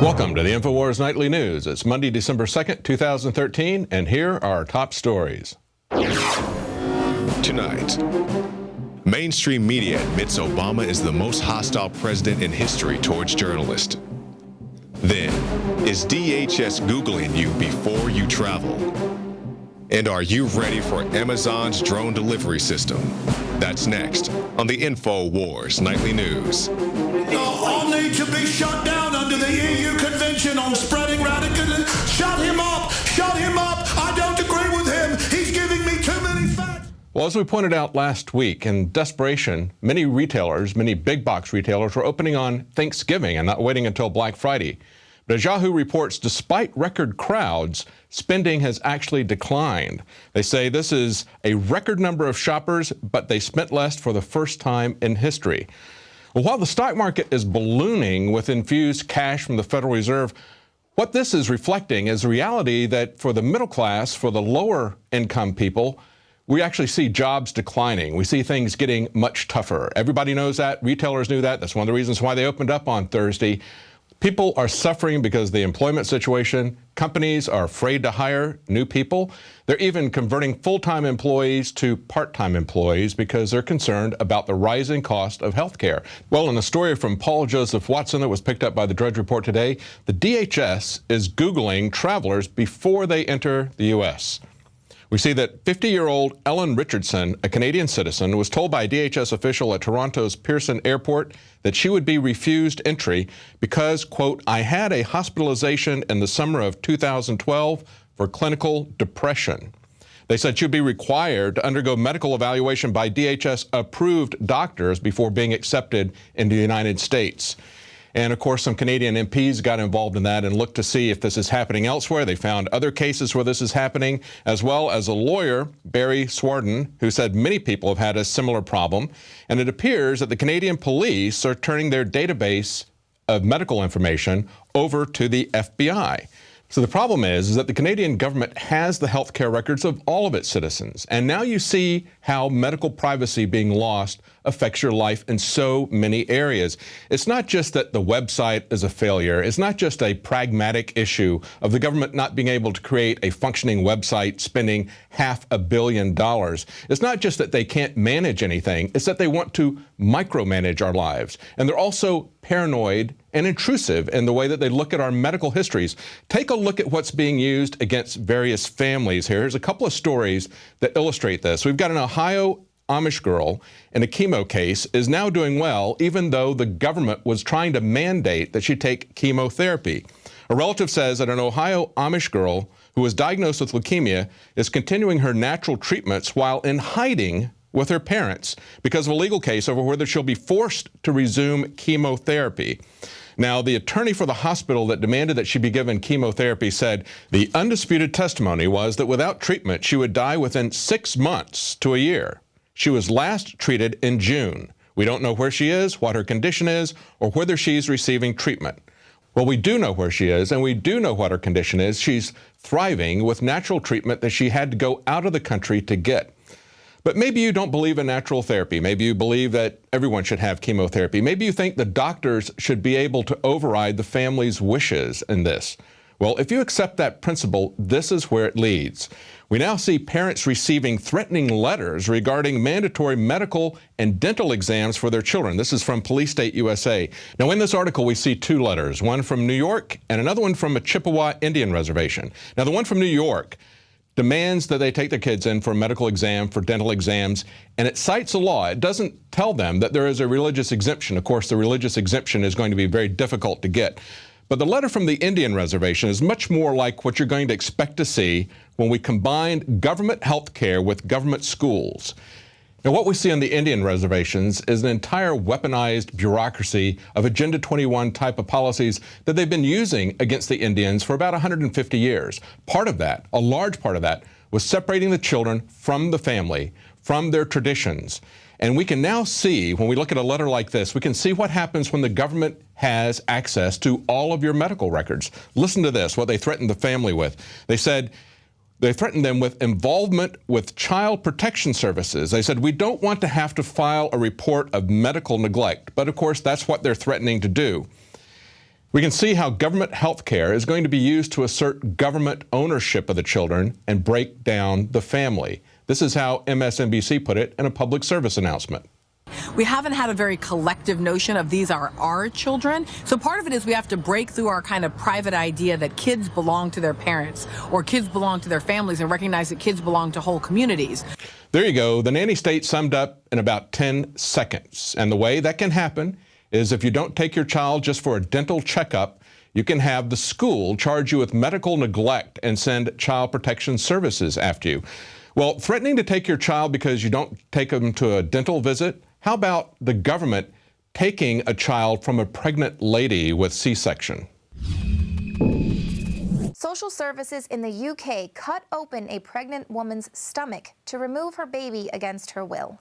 Welcome to the INFOWARS Nightly News. It's Monday, December 2nd, 2013, and here are our top stories. Tonight, mainstream media admits Obama is the most hostile president in history towards journalists. Then, is DHS Googling you before you travel? And are you ready for Amazon's drone delivery system? That's next on the INFOWARS Nightly News. All need to be shut down under the EU Convention on Spreading Radicalism. Shut him up! Shut him up! I don't agree with him! He's giving me too many facts! Well, as we pointed out last week, in desperation, many retailers, many big box retailers, were opening on Thanksgiving and not waiting until Black Friday. But as Yahoo reports, despite record crowds, spending has actually declined. They say this is a record number of shoppers, but they spent less for the first time in history. Well, while the stock market is ballooning with infused cash from the Federal Reserve, what this is reflecting is the reality that for the middle class, for the lower income people, we actually see jobs declining. We see things getting much tougher. Everybody knows that. Retailers knew that. That's one of the reasons why they opened up on Thursday. People are suffering because of the employment situation. Companies are afraid to hire new people. They're even converting full-time employees to part-time employees because they're concerned about the rising cost of health care. Well, in a story from Paul Joseph Watson that was picked up by the Drudge Report today, the DHS is Googling travelers before they enter the U.S. We see that 50-year-old Ellen Richardson, a Canadian citizen, was told by a DHS official at Toronto's Pearson Airport that she would be refused entry because, quote, I had a hospitalization in the summer of 2012 for clinical depression. They said she'd be required to undergo medical evaluation by DHS-approved doctors before being accepted into the United States. And, of course, some Canadian MPs got involved in that and looked to see if this is happening elsewhere. They found other cases where this is happening, as well as a lawyer, Barry Swarden, who said many people have had a similar problem. And it appears that the Canadian police are turning their database of medical information over to the FBI. So the problem is that the Canadian government has the health care records of all of its citizens. And now you see how medical privacy being lost affects your life in so many areas. It's not just that the website is a failure. It's not just a pragmatic issue of the government not being able to create a functioning website spending $500 million. It's not just that they can't manage anything. It's that they want to micromanage our lives. And they're also paranoid and intrusive in the way that they look at our medical histories. Take a look at what's being used against various families here. Here's a couple of stories that illustrate this. We've got an Ohio Amish girl in a chemo case is now doing well, even though the government was trying to mandate that she take chemotherapy. A relative says that an Ohio Amish girl who was diagnosed with leukemia is continuing her natural treatments while in hiding with her parents because of a legal case over whether she'll be forced to resume chemotherapy. Now, the attorney for the hospital that demanded that she be given chemotherapy said the undisputed testimony was that without treatment, she would die within 6 months to a year. She was last treated in June. We don't know where she is, what her condition is, or whether she's receiving treatment. Well, we do know where she is, and we do know what her condition is. She's thriving with natural treatment that she had to go out of the country to get. But maybe you don't believe in natural therapy. Maybe you believe that everyone should have chemotherapy. Maybe you think the doctors should be able to override the family's wishes in this. Well, if you accept that principle, this is where it leads. We now see parents receiving threatening letters regarding mandatory medical and dental exams for their children. This is from Police State USA. Now, in this article, we see two letters, one from New York and another one from a Chippewa Indian reservation. Now, the one from New York demands that they take their kids in for a medical exam, for dental exams, and it cites a law. It doesn't tell them that there is a religious exemption. Of course, the religious exemption is going to be very difficult to get. But the letter from the Indian reservation is much more like what you're going to expect to see when we combine government health care with government schools. Now, what we see on the Indian reservations is an entire weaponized bureaucracy of Agenda 21 type of policies that they've been using against the Indians for about 150 years. Part of that, a large part of that, was separating the children from the family, from their traditions. And we can now see, when we look at a letter like this, we can see what happens when the government has access to all of your medical records. Listen to this, what they threatened the family with. They said, they threatened them with involvement with child protection services. They said, we don't want to have to file a report of medical neglect. But of course, that's what they're threatening to do. We can see how government health care is going to be used to assert government ownership of the children and break down the family. This is how MSNBC put it in a public service announcement. We haven't had a very collective notion of these are our children. So part of it is we have to break through our kind of private idea that kids belong to their parents or kids belong to their families and recognize that kids belong to whole communities. There you go. The nanny state summed up in about 10 seconds. And the way that can happen is if you don't take your child just for a dental checkup, you can have the school charge you with medical neglect and send Child Protection Services after you. Well, threatening to take your child because you don't take them to a dental visit? How about the government taking a child from a pregnant lady with C-section? Social services in the UK cut open a pregnant woman's stomach to remove her baby against her will.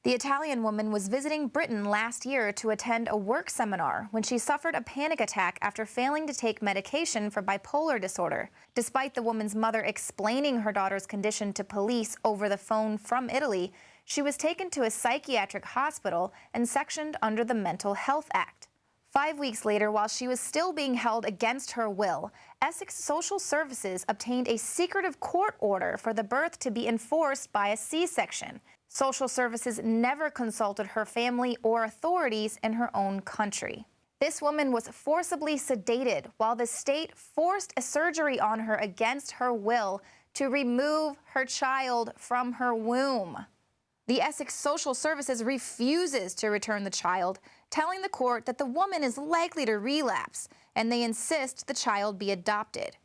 The Italian woman was visiting Britain last year to attend a work seminar when she suffered a panic attack after failing to take medication for bipolar disorder. Despite the woman's mother explaining her daughter's condition to police over the phone from Italy, she was taken to a psychiatric hospital and sectioned under the Mental Health Act. 5 weeks later, while she was still being held against her will, Essex Social Services obtained a secretive court order for the birth to be enforced by a C-section. Social Services never consulted her family or authorities in her own country. This woman was forcibly sedated while the state forced a surgery on her against her will to remove her child from her womb. The Essex Social Services refuses to return the child, telling the court that the woman is likely to relapse, and they insist the child be adopted.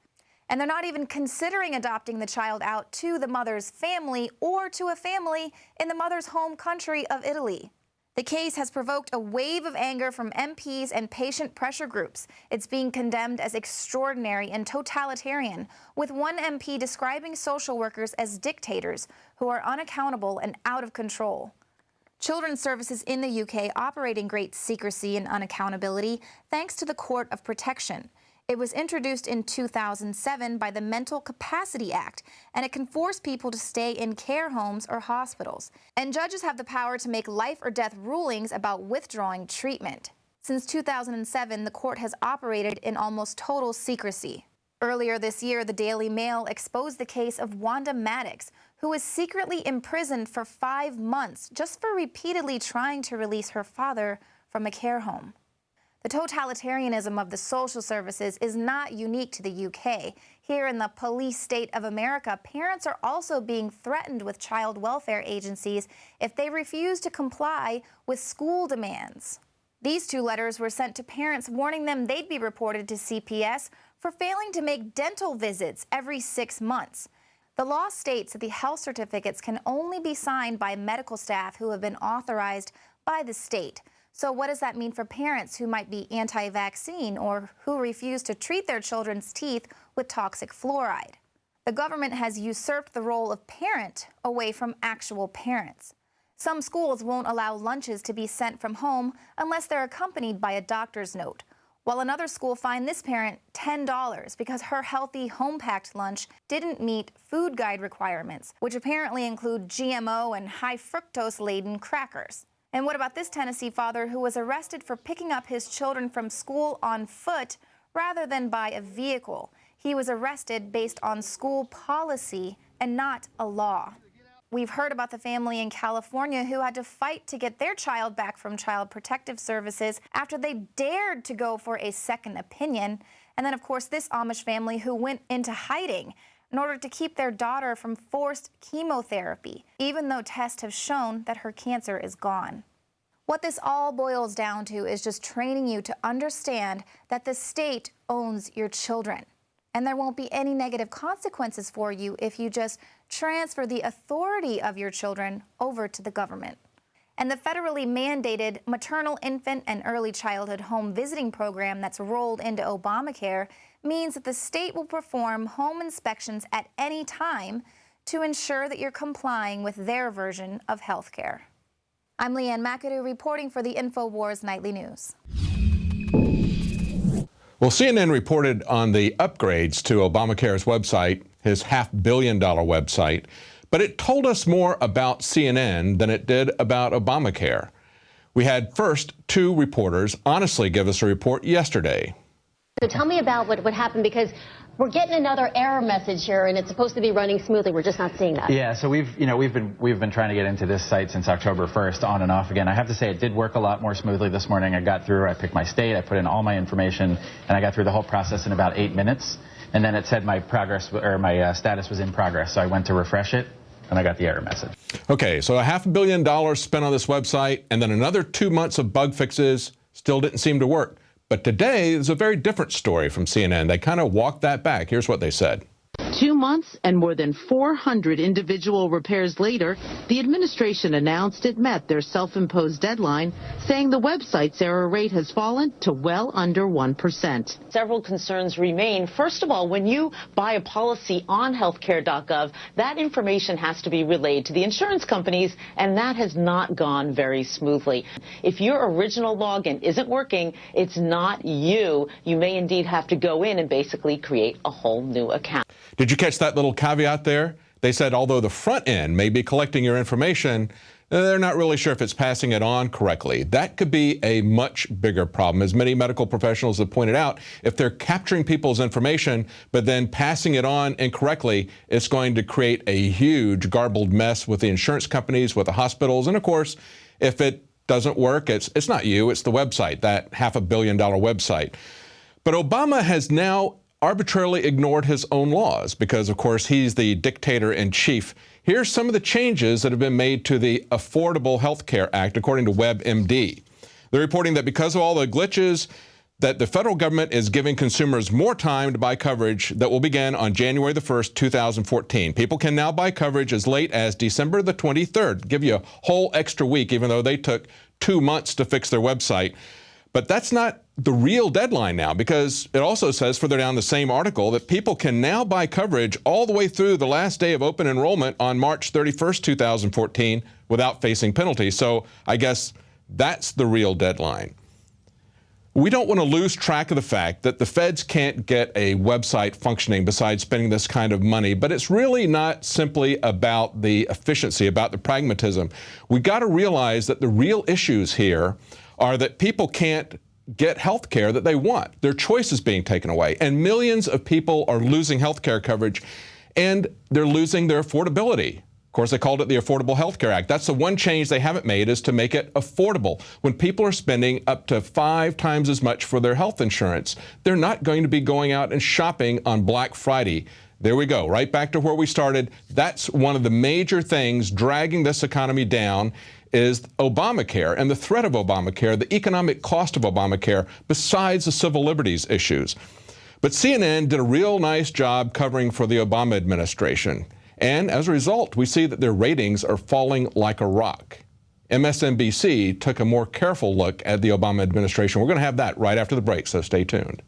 And they're not even considering adopting the child out to the mother's family or to a family in the mother's home country of Italy. The case has provoked a wave of anger from MPs and patient pressure groups. It's being condemned as extraordinary and totalitarian, with one MP describing social workers as dictators who are unaccountable and out of control. Children's services in the UK operate in great secrecy and unaccountability thanks to the Court of Protection. It was introduced in 2007 by the Mental Capacity Act, and it can force people to stay in care homes or hospitals. And judges have the power to make life or death rulings about withdrawing treatment. Since 2007, the court has operated in almost total secrecy. Earlier this year, the Daily Mail exposed the case of Wanda Maddox, who was secretly imprisoned for 5 months just for repeatedly trying to release her father from a care home. The totalitarianism of the social services is not unique to the UK. Here in the police state of America, parents are also being threatened with child welfare agencies if they refuse to comply with school demands. These 2 letters were sent to parents warning them they'd be reported to CPS for failing to make dental visits every 6 months. The law states that the health certificates can only be signed by medical staff who have been authorized by the state. So what does that mean for parents who might be anti-vaccine or who refuse to treat their children's teeth with toxic fluoride? The government has usurped the role of parent away from actual parents. Some schools won't allow lunches to be sent from home unless they're accompanied by a doctor's note, while another school fined this parent $10 because her healthy home-packed lunch didn't meet food guide requirements, which apparently include GMO and high fructose-laden crackers. And what about this Tennessee father who was arrested for picking up his children from school on foot rather than by a vehicle? He was arrested based on school policy and not a law. We've heard about the family in California who had to fight to get their child back from Child Protective Services after they dared to go for a second opinion. And then, of course, this Amish family who went into hiding in order to keep their daughter from forced chemotherapy, even though tests have shown that her cancer is gone. What this all boils down to is just training you to understand that the state owns your children, and there won't be any negative consequences for you if you just transfer the authority of your children over to the government. And the federally mandated maternal, infant, and early childhood home visiting program that's rolled into Obamacare means that the state will perform home inspections at any time to ensure that you're complying with their version of health care. I'm Leanne McAdoo reporting for the INFOWARS Nightly News. Well, CNN reported on the upgrades to Obamacare's website, his $500 million website, but it told us more about CNN than it did about Obamacare. We had first 2 reporters honestly give us a report yesterday. So tell me about what happened, because we're getting another error message here, and it's supposed to be running smoothly. We're just not seeing that. Yeah, so we've been trying to get into this site since October 1st, on and off again. I have to say it did work a lot more smoothly this morning. I got through, I picked my state, I put in all my information, and I got through the whole process in about 8 minutes. And then it said my progress, or my status was in progress. So I went to refresh it, and I got the error message. Okay, so $500 million spent on this website, and then another 2 months of bug fixes still didn't seem to work. But today is a very different story from CNN. They kind of walked that back. Here's what they said. 2 months and more than 400 individual repairs later, the administration announced it met their self-imposed deadline, saying the website's error rate has fallen to well under 1%. Several concerns remain. First of all, when you buy a policy on healthcare.gov, that information has to be relayed to the insurance companies, and that has not gone very smoothly. If your original login isn't working, it's not you. You may indeed have to go in and basically create a whole new account. Did you catch that little caveat there? They said although the front end may be collecting your information, they're not really sure if it's passing it on correctly. That could be a much bigger problem. As many medical professionals have pointed out, if they're capturing people's information but then passing it on incorrectly, it's going to create a huge garbled mess with the insurance companies, with the hospitals, and of course, if it doesn't work, it's not you, it's the website, that $500 million website. But Obama has now arbitrarily ignored his own laws because, of course, he's the dictator-in-chief. Here's some of the changes that have been made to the Affordable Health Care Act, according to WebMD. They're reporting that because of all the glitches, that the federal government is giving consumers more time to buy coverage that will begin on January the 1st, 2014. People can now buy coverage as late as December the 23rd, give you a whole extra week, even though they took 2 months to fix their website. But that's not the real deadline now, because it also says further down the same article that people can now buy coverage all the way through the last day of open enrollment on March 31st, 2014 without facing penalties. So I guess that's the real deadline. We don't want to lose track of the fact that the feds can't get a website functioning besides spending this kind of money, but it's really not simply about the efficiency, about the pragmatism. We got to realize that the real issues here are that people can't get health care that they want. Their choice is being taken away, and millions of people are losing health care coverage, and they're losing their affordability. Of course, they called it the Affordable Health Care Act. That's the one change they haven't made, is to make it affordable. When people are spending up to 5 times as much for their health insurance, they're not going to be going out and shopping on Black Friday. There we go, right back to where we started. That's one of the major things dragging this economy down, is Obamacare and the threat of Obamacare, the economic cost of Obamacare, besides the civil liberties issues. But CNN did a real nice job covering for the Obama administration. And as a result, we see that their ratings are falling like a rock. MSNBC took a more careful look at the Obama administration. We're going to have that right after the break, so stay tuned.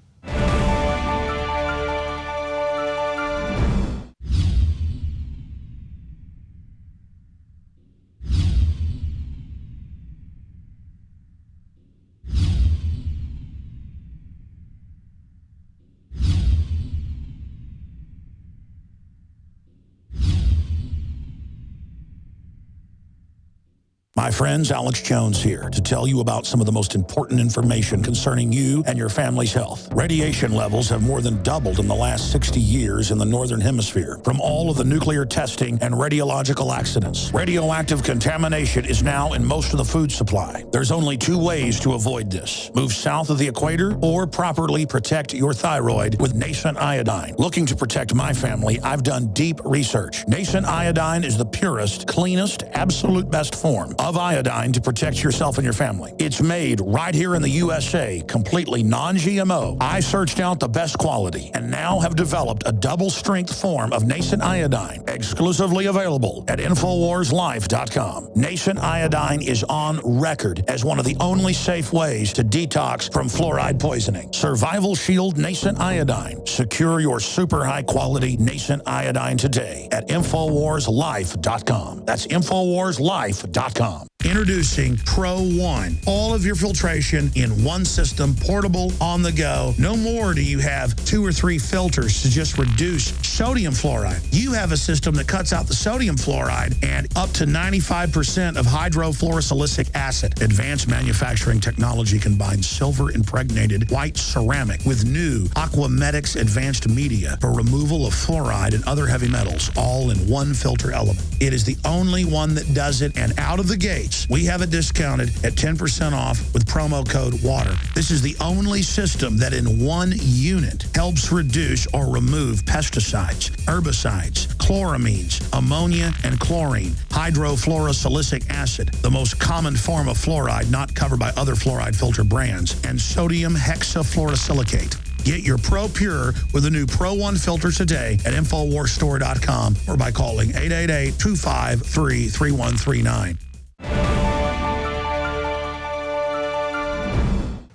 My friends, Alex Jones here to tell you about some of the most important information concerning you and your family's health. Radiation levels have more than doubled in the last 60 years in the Northern Hemisphere from all of the nuclear testing and radiological accidents. Radioactive contamination is now in most of the food supply. There's only 2 ways to avoid this. Move south of the equator or properly protect your thyroid with nascent iodine. Looking to protect my family, I've done deep research. Nascent iodine is the purest, cleanest, absolute best form of iodine to protect yourself and your family. It's made right here in the USA, completely non-GMO. I searched out the best quality and now have developed a double-strength form of nascent iodine, exclusively available at INFOWARSLife.com. Nascent iodine is on record as one of the only safe ways to detox from fluoride poisoning. Survival Shield Nascent Iodine. Secure your super high-quality nascent iodine today at INFOWARSLife.com. That's INFOWARSLife.com. Introducing Pro One. All of your filtration in one system, portable, on the go. No more do you have 2 or 3 filters to just reduce sodium fluoride. You have a system that cuts out the sodium fluoride and up to 95% of hydrofluorosilicic acid. Advanced manufacturing technology combines silver-impregnated white ceramic with new Aquamedics advanced media for removal of fluoride and other heavy metals, all in one filter element. It is the only one that does it, and out of the gates, we have it discounted at 10% off with promo code WATER. This is the only system that in one unit helps reduce or remove pesticides, herbicides, chloramines, ammonia, and chlorine, hydrofluorosilicic acid, the most common form of fluoride not covered by other fluoride filter brands, and sodium hexafluorosilicate. Get your Pro Pure with the new Pro One filters today at InfoWarsStore.com or by calling 888-253-3139.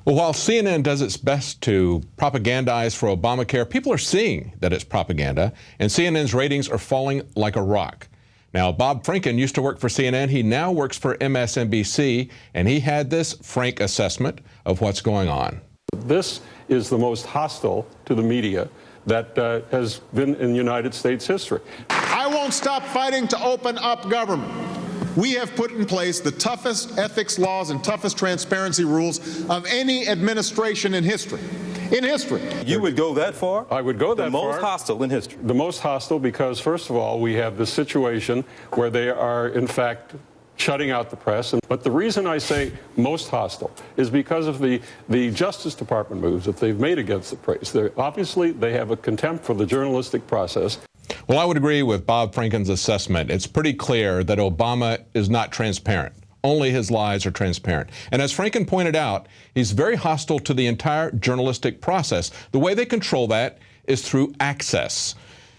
Well, while CNN does its best to propagandize for Obamacare, people are seeing that it's propaganda, and CNN's ratings are falling like a rock. Now, Bob Franken used to work for CNN. He now works for MSNBC, and he had this frank assessment of what's going on. This is the most hostile to the media that has been in United States history. I won't stop fighting to open up government. We have put in place the toughest ethics laws and toughest transparency rules of any administration in history. In history. You would go that far? I would go that far. The most hostile in history. The most hostile because, first of all, we have this situation where they are, in fact, shutting out the press. But the reason I say most hostile is because of the Justice Department moves that they've made against the press. Obviously, they have a contempt for the journalistic process. Well, I would agree with Bob Franken's assessment. It's pretty clear that Obama is not transparent. Only his lies are transparent. And as Franken pointed out, he's very hostile to the entire journalistic process. The way they control that is through access.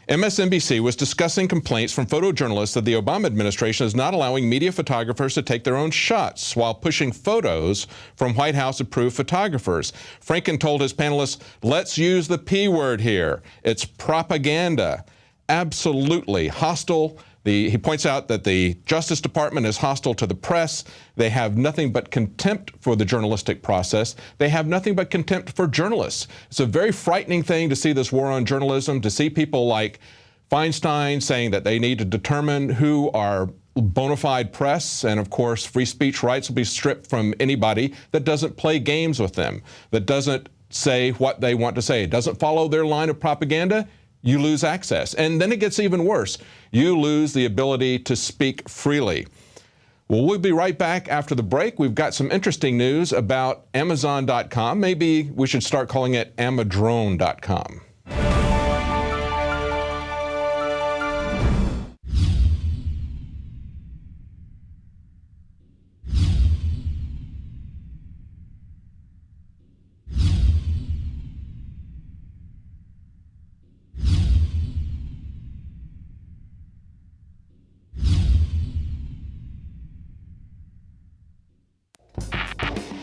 MSNBC was discussing complaints from photojournalists that the Obama administration is not allowing media photographers to take their own shots while pushing photos from White House-approved photographers. Franken told his panelists, let's use the P word here. It's propaganda. Absolutely hostile. He points out that the Justice Department is hostile to the press. They have nothing but contempt for the journalistic process. They have nothing but contempt for journalists. It's a very frightening thing to see this war on journalism, to see people like Feinstein saying that they need to determine who are bona fide press, and of course free speech rights will be stripped from anybody that doesn't play games with them, that doesn't say what they want to say, doesn't follow their line of propaganda. You lose access. And then it gets even worse. You lose the ability to speak freely. Well, we'll be right back after the break. We've got some interesting news about Amazon.com. Maybe we should start calling it Amadrone.com.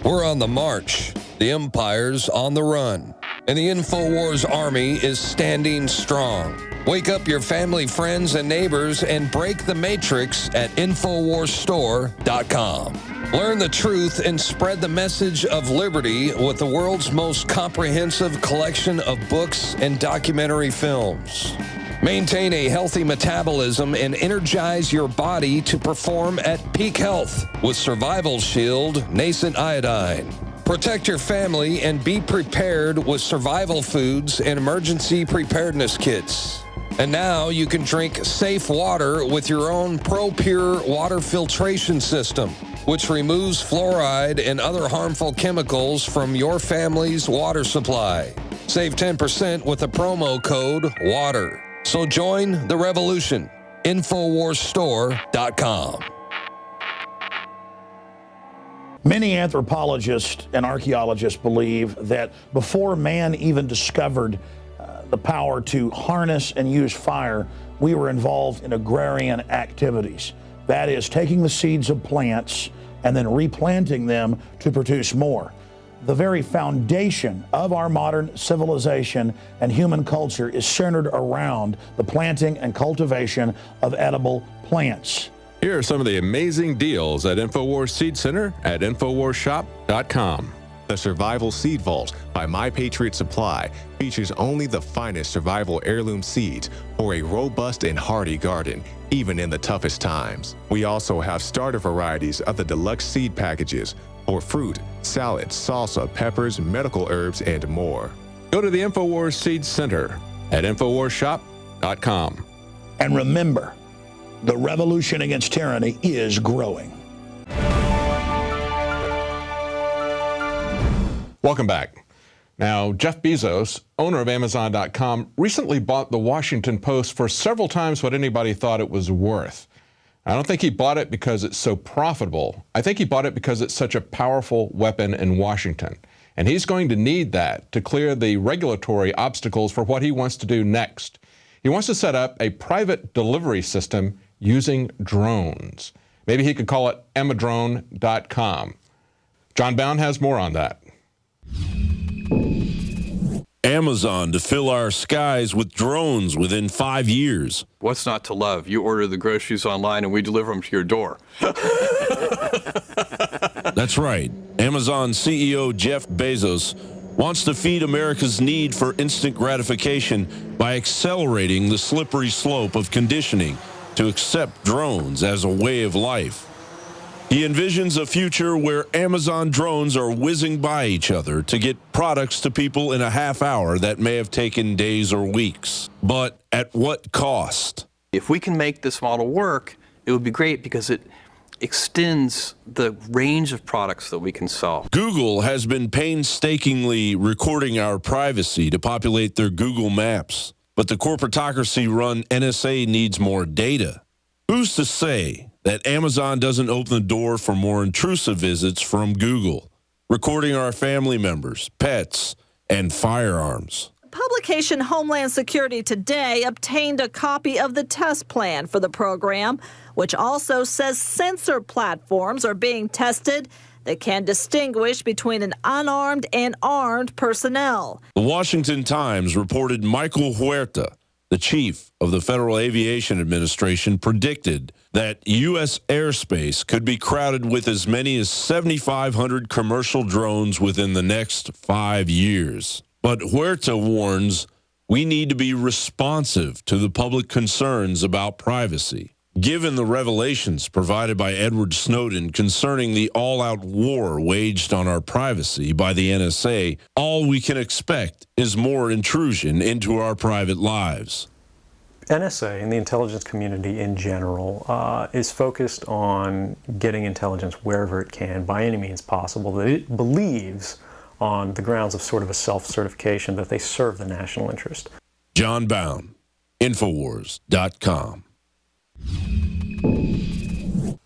We're on the march. The empire's on the run. And the INFOWARS army is standing strong. Wake up your family, friends, and neighbors and break the matrix at InfoWarsStore.com. Learn the truth and spread the message of liberty with the world's most comprehensive collection of books and documentary films. Maintain a healthy metabolism and energize your body to perform at peak health with Survival Shield Nascent Iodine. Protect your family and be prepared with survival foods and emergency preparedness kits. And now you can drink safe water with your own Pro Pure water filtration system, which removes fluoride and other harmful chemicals from your family's water supply. Save 10% with the promo code WATER. So join the revolution. InfoWarsStore.com. Many anthropologists and archaeologists believe that before man even discovered the power to harness and use fire, we were involved in agrarian activities. That is, taking the seeds of plants and then replanting them to produce more. The very foundation of our modern civilization and human culture is centered around the planting and cultivation of edible plants. Here are some of the amazing deals at INFOWARS Seed Center at INFOWARSshop.com. The Survival Seed Vault by My Patriot Supply features only the finest survival heirloom seeds for a robust and hardy garden, even in the toughest times. We also have starter varieties of the deluxe seed packages for fruit, salads, salsa, peppers, medical herbs, and more. Go to the INFOWARS Seed Center at INFOWARSshop.com. And remember, the revolution against tyranny is growing. Welcome back. Now, Jeff Bezos, owner of Amazon.com, recently bought the Washington Post for several times what anybody thought it was worth. I don't think he bought it because it's so profitable. I think he bought it because it's such a powerful weapon in Washington. And he's going to need that to clear the regulatory obstacles for what he wants to do next. He wants to set up a private delivery system using drones. Maybe he could call it Amadrone.com. John Bound has more on that. Amazon to fill our skies with drones within 5 years. What's not to love? You order the groceries online and we deliver them to your door. That's right. Amazon CEO Jeff Bezos wants to feed America's need for instant gratification by accelerating the slippery slope of conditioning to accept drones as a way of life. He envisions a future where Amazon drones are whizzing by each other to get products to people in a half hour that may have taken days or weeks. But at what cost? If we can make this model work, it would be great because it extends the range of products that we can sell. Google has been painstakingly recording our privacy to populate their Google Maps. But the corporatocracy-run NSA needs more data. Who's to say that Amazon doesn't open the door for more intrusive visits from Google, recording our family members, pets, and firearms? Publication Homeland Security Today obtained a copy of the test plan for the program, which also says sensor platforms are being tested that can distinguish between an unarmed and armed personnel. The Washington Times reported Michael Huerta, the chief of the Federal Aviation Administration, predicted that U.S. airspace could be crowded with as many as 7,500 commercial drones within the next 5 years. But Huerta warns we need to be responsive to the public concerns about privacy. Given the revelations provided by Edward Snowden concerning the all-out war waged on our privacy by the NSA, all we can expect is more intrusion into our private lives. NSA and the intelligence community in general is focused on getting intelligence wherever it can by any means possible that it believes on the grounds of sort of a self-certification that they serve the national interest. John Bound, INFOWARS.com.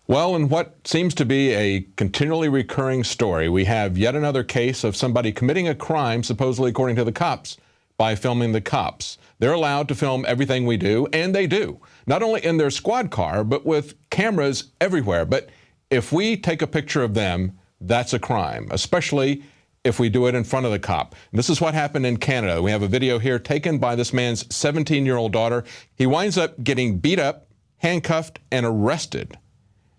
Well, in what seems to be a continually recurring story, we have yet another case of somebody committing a crime, supposedly according to the cops, by filming the cops. They're allowed to film everything we do, and they do. Not only in their squad car, but with cameras everywhere. But if we take a picture of them, that's a crime, especially if we do it in front of the cop. And this is what happened in Canada. We have a video here taken by this man's 17-year-old daughter. He winds up getting beat up, handcuffed, and arrested.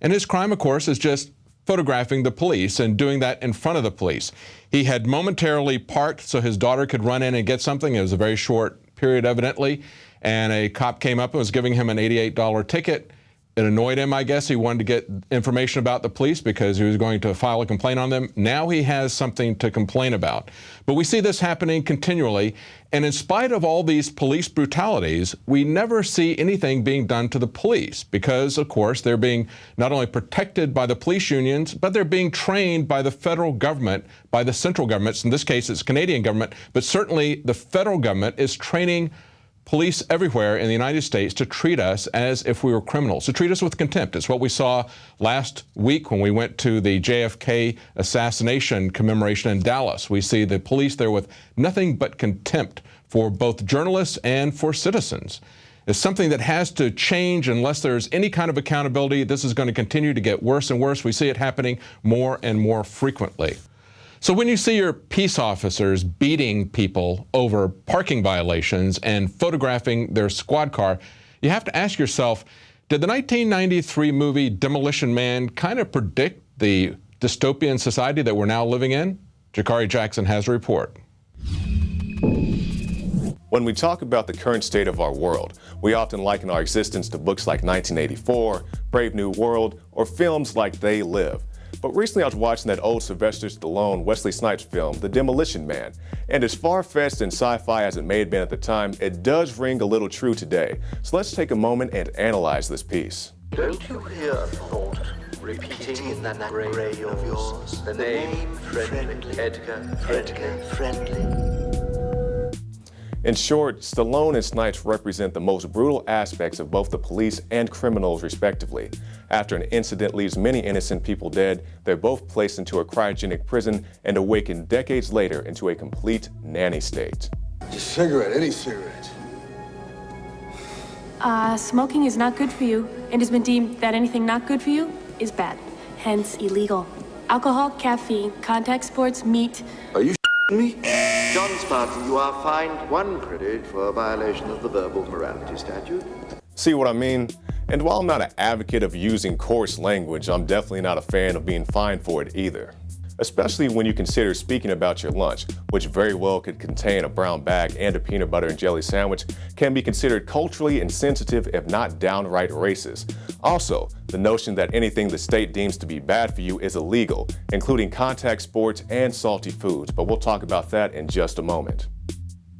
And his crime, of course, is just photographing the police and doing that in front of the police. He had momentarily parked so his daughter could run in and get something. It was a very short period, evidently. And a cop came up and was giving him an $88 ticket. It annoyed him, I guess. He wanted to get information about the police because he was going to file a complaint on them. Now he has something to complain about. But we see this happening continually. And in spite of all these police brutalities, we never see anything being done to the police because, of course, they're being not only protected by the police unions, but they're being trained by the federal government, by the central governments. In this case, it's Canadian government, but certainly the federal government is training police everywhere in the United States to treat us as if we were criminals, to treat us with contempt. It's what we saw last week when we went to the JFK assassination commemoration in Dallas. We see the police there with nothing but contempt for both journalists and for citizens. It's something that has to change unless there's any kind of accountability. This is going to continue to get worse and worse. We see it happening more and more frequently. So when you see your peace officers beating people over parking violations and photographing their squad car, you have to ask yourself, Did the 1993 movie Demolition Man kind of predict the dystopian society that we're now living in? Jakari Jackson has a report. When we talk about the current state of our world, we often liken our existence to books like 1984, Brave New World, or films like They Live. But recently I was watching that old Sylvester Stallone, Wesley Snipes film, The Demolition Man. And as far-fetched and sci-fi as it may have been at the time, it does ring a little true today. So let's take a moment and analyze this piece. Don't you hear a thought repeating in that brain of yours? The name Friendly, Edgar Friendly. In short, Stallone and Snipes represent the most brutal aspects of both the police and criminals respectively. After an incident leaves many innocent people dead, they're both placed into a cryogenic prison and awakened decades later into a complete nanny state. Just cigarette, any cigarette. Smoking is not good for you, and has been deemed that anything not good for you is bad, hence illegal. Alcohol, caffeine, contact sports, meat. Are you me? John Spartan, you are fined 1 credit for a violation of the verbal morality statute. See what I mean? And while I'm not an advocate of using coarse language, I'm definitely not a fan of being fined for it either. Especially when you consider speaking about your lunch, which very well could contain a brown bag and a peanut butter and jelly sandwich, can be considered culturally insensitive if not downright racist. Also, the notion that anything the state deems to be bad for you is illegal, including contact sports and salty foods, but we'll talk about that in just a moment.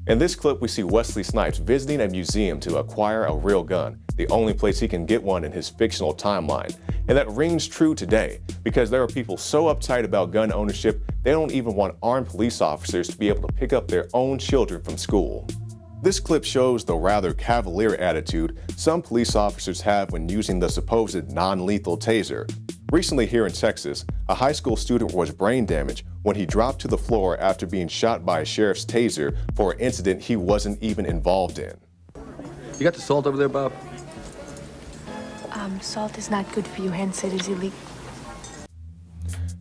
In this clip, we see Wesley Snipes visiting a museum to acquire a real gun, the only place he can get one in his fictional timeline. And that rings true today, because there are people so uptight about gun ownership, they don't even want armed police officers to be able to pick up their own children from school. This clip shows the rather cavalier attitude some police officers have when using the supposed non-lethal taser. Recently here in Texas, a high school student was brain damaged when he dropped to the floor after being shot by a sheriff's taser for an incident he wasn't even involved in. You got the salt over there, Bob? Salt is not good for you, hence it is illegal.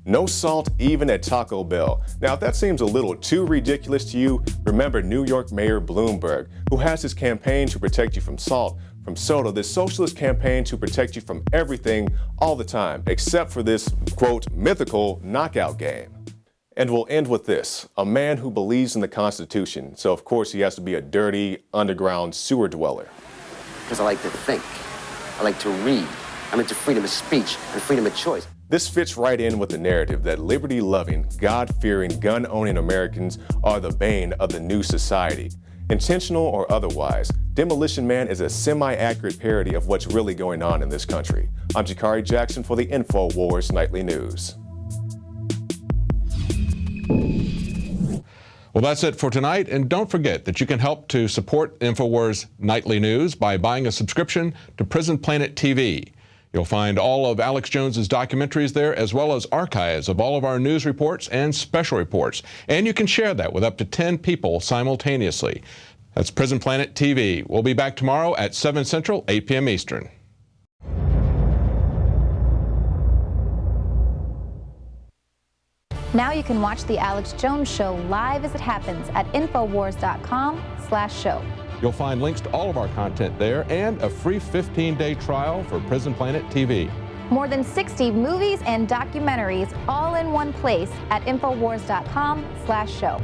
No salt even at Taco Bell. Now, if that seems a little too ridiculous to you, remember New York Mayor Bloomberg, who has his campaign to protect you from salt, from soda, this socialist campaign to protect you from everything all the time, except for this, quote, mythical knockout game. And we'll end with this, a man who believes in the Constitution, so of course he has to be a dirty, underground sewer dweller. Because I like to think, I like to read, I'm into freedom of speech and freedom of choice. This fits right in with the narrative that liberty-loving, God-fearing, gun-owning Americans are the bane of the new society. Intentional or otherwise, Demolition Man is a semi-accurate parody of what's really going on in this country. I'm Jakari Jackson for the INFOWARS Nightly News. Well, that's it for tonight, and don't forget that you can help to support INFOWARS Nightly News by buying a subscription to Prison Planet TV. You'll find all of Alex Jones's documentaries there, as well as archives of all of our news reports and special reports. And you can share that with up to 10 people simultaneously. That's Prison Planet TV. We'll be back tomorrow at 7 Central, 8 p.m. Eastern. Now you can watch The Alex Jones Show live as it happens at Infowars.com/show. You'll find links to all of our content there and a free 15-day trial for Prison Planet TV. More than 60 movies and documentaries all in one place at Infowars.com/show.